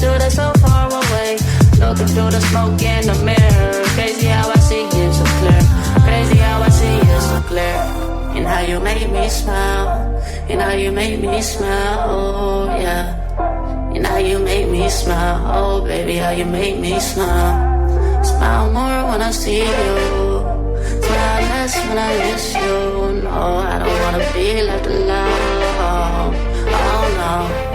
still that's so far away. Looking through the smoke in the mirror. Crazy how I see you so clear. Crazy how I see you so clear. And how you make me smile. And how you make me smile, oh yeah. And how you make me smile, oh baby, how you make me smile. Smile more when I see you. Smile less when I miss you. No, I don't wanna be left alone. Oh no.